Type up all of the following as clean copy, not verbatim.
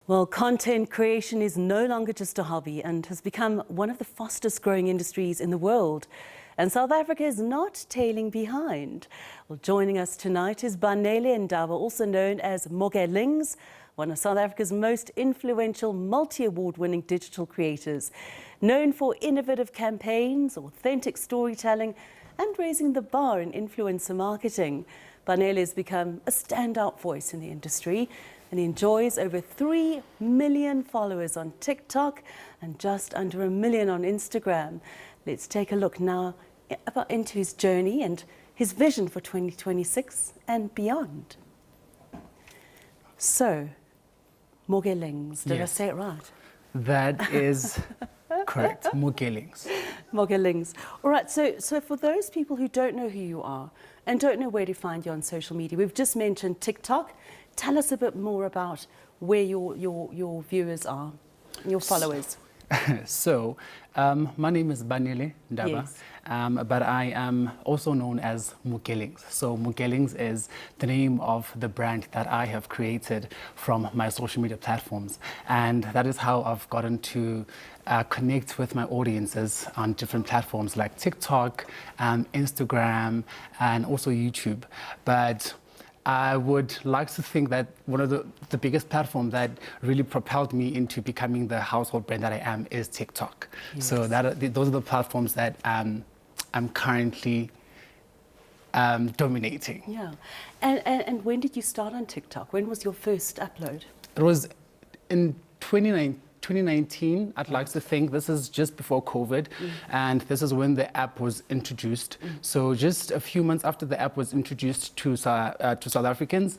Well, content creation is no longer just a hobby and has become one of the fastest growing industries in the world. And South Africa is not tailing behind. Well, joining us tonight is Banele Ndaba, also known as Mogelingz, one of South Africa's most influential multi-award winning digital creators. Known for innovative campaigns, authentic storytelling and raising the bar in influencer marketing, Banele has become a standout voice in the industry. And he enjoys over 3 million followers on TikTok and just under 1 million on Instagram. Let's take a look now into his journey and his vision for 2026 and beyond. So, Mogelingz, did I say it right? That is correct, Mogelingz. Mogelingz. All right, so for those people who don't know who you are and don't know where to find you on social media, we've just mentioned TikTok. Tell us a bit more about where your viewers are, your followers. So, my name is Banele Ndaba, Yes. but I am also known as Mogelingz. So Mogelingz is the name of the brand that I have created from my social media platforms. And that is how I've gotten to connect with my audiences on different platforms like TikTok, Instagram, and also YouTube. But I would like to think that one of the biggest platforms that really propelled me into becoming the household brand that I am is TikTok. Yes. So those are the platforms that I'm currently dominating. Yeah. And when did you start on TikTok? When was your first upload? It was in 2019, I'd like to think. This is just before COVID, and this is when the app was introduced. So just a few months after the app was introduced to South Africans,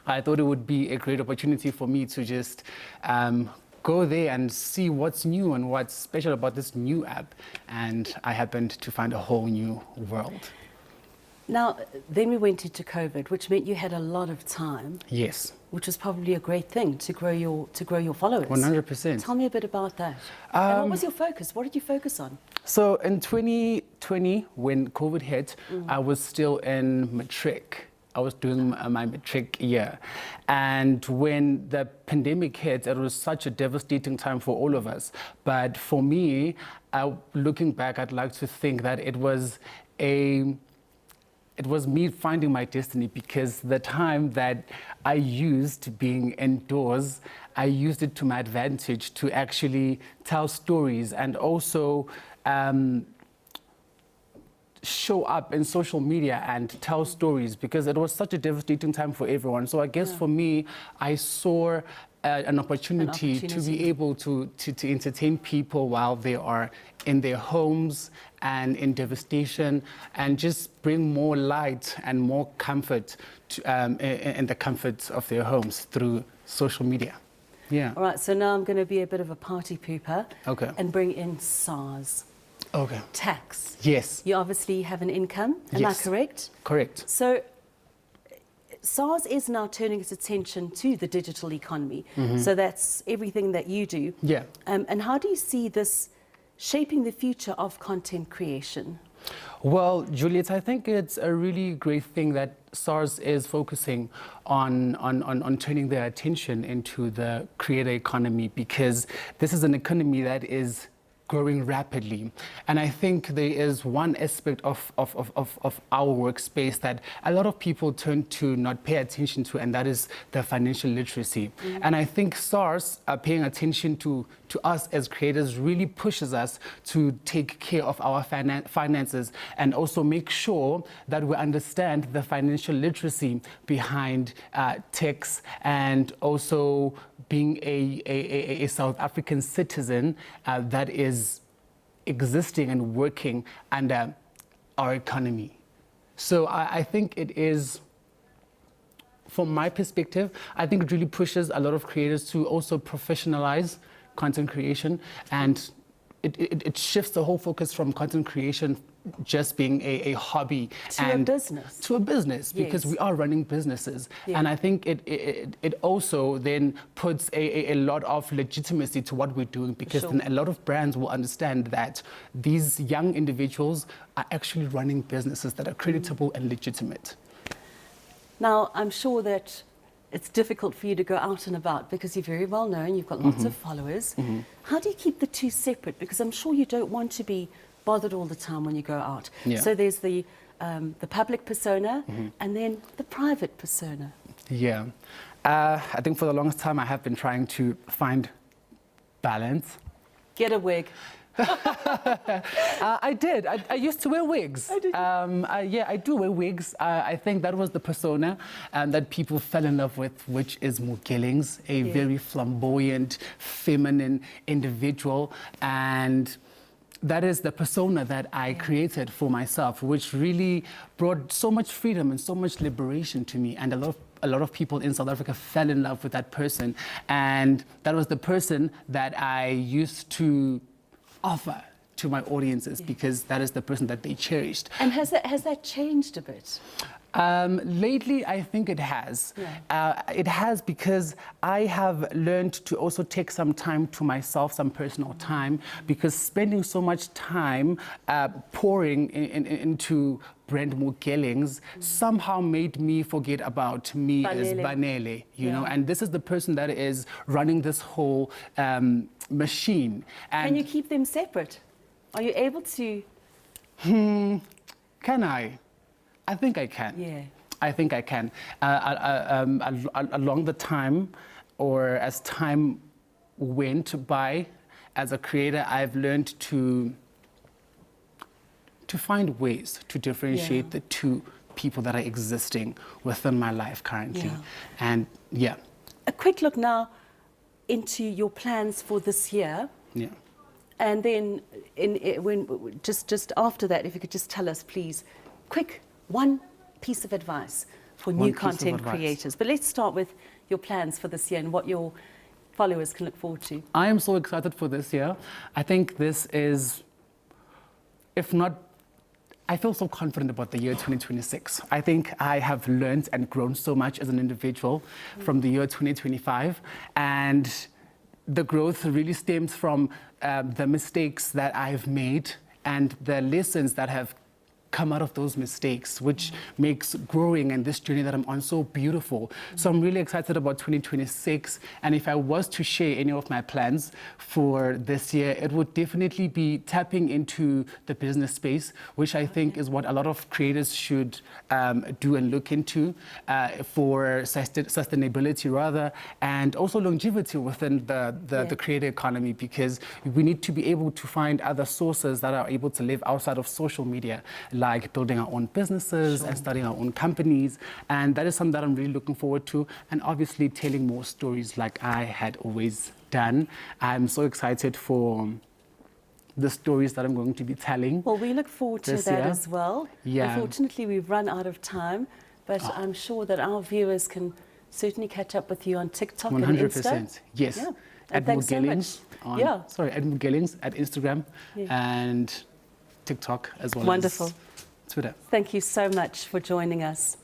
I thought it would be a great opportunity for me to just go there and see what's new and what's special about this new app. And I happened to find a whole new world. Now, then we went into COVID, which meant you had a lot of time. Yes. Which was probably a great thing to grow your followers. 100%. Tell me a bit about that. And what was your focus? What did you focus on? So in 2020, when COVID hit, I was still in matric. I was doing my matric year. And when the pandemic hit, it was such a devastating time for all of us. But for me, looking back, I'd like to think that it was me finding my destiny, because the time that I used being indoors, I used it to my advantage to actually tell stories and also show up in social media and tell stories, because it was such a devastating time for everyone. So I guess for me, I saw an opportunity to be able to entertain people while they are in their homes and in devastation, and just bring more light and more comfort in the comfort of their homes through social media. Yeah. All right, so now I'm going to be a bit of a party pooper. Okay. And bring in SARS. Okay. Tax. Yes. You obviously have an income, am I correct? Correct. So SARS is now turning its attention to the digital economy. So that's everything that you do. Yeah. And how do you see this shaping the future of content creation? Well, Juliet, I think it's a really great thing that SARS is focusing on turning their attention into the creator economy, because this is an economy that is growing rapidly. And I think there is one aspect of our workspace that a lot of people tend to not pay attention to, and that is the financial literacy. And I think SARS paying attention to us as creators really pushes us to take care of our finances and also make sure that we understand the financial literacy behind tax, and also being a South African citizen that is existing and working under our economy. So I think it is, from my perspective, I think it really pushes a lot of creators to also professionalize content creation, and it shifts the whole focus from content creation just being a hobby to a business, because we are running businesses. And I think it also then puts a lot of legitimacy to what we're doing, because then a lot of brands will understand that these young individuals are actually running businesses that are creditable and legitimate. Now, I'm sure that it's difficult for you to go out and about because you're very well known, you've got lots of followers. How do you keep the two separate? Because I'm sure you don't want to be bothered all the time when you go out. Yeah. So there's the public persona and then the private persona. Yeah. I think for the longest time I have been trying to find balance. Get a wig. I did. I used to wear wigs. Yeah, I do wear wigs. I think that was the persona that people fell in love with, which is Mogelingz, a very flamboyant, feminine individual. And that is the persona that I created for myself, which really brought so much freedom and so much liberation to me. And a lot of people in South Africa fell in love with that person. And that was the person that I used to offer to my audiences because that is the person that they cherished. And has that changed a bit? Lately, I think it has. It has because I have learned to also take some time to myself, some personal time, because spending so much time pouring into brand Mogelingz somehow made me forget about me as Banele, you know, and this is the person that is running this whole machine. And can you keep them separate? Are you able to? Can I? I think I can. Yeah. I think I can. Along the time, or as time went by, as a creator, I've learned to find ways to differentiate the two people that are existing within my life currently. And yeah. A quick look now into your plans for this year. Yeah. And then just after that, if you could just tell us, please, quick, one piece of advice for new content creators. But let's start with your plans for this year and what your followers can look forward to. I am so excited for this year. I think this is, if not, I feel so confident about the year 2026. I think I have learned and grown so much as an individual from the year 2025. And the growth really stems from the mistakes that I've made and the lessons that have come out of those mistakes, which makes growing and this journey that I'm on so beautiful. So I'm really excited about 2026. And if I was to share any of my plans for this year, it would definitely be tapping into the business space, which I think is what a lot of creators should do and look into for sustainability rather, and also longevity within the creator economy, because we need to be able to find other sources that are able to live outside of social media, like building our own businesses and starting our own companies. And that is something that I'm really looking forward to. And obviously telling more stories like I had always done. I'm so excited for the stories that I'm going to be telling. Well, we look forward to that as well. Yeah. Unfortunately, we've run out of time, but I'm sure that our viewers can certainly catch up with you on TikTok 100%. And Insta. Yes. Yeah. At Mogelingz. So at Mogelingz, at Instagram and TikTok as well. Wonderful. As Twitter. Thank you so much for joining us.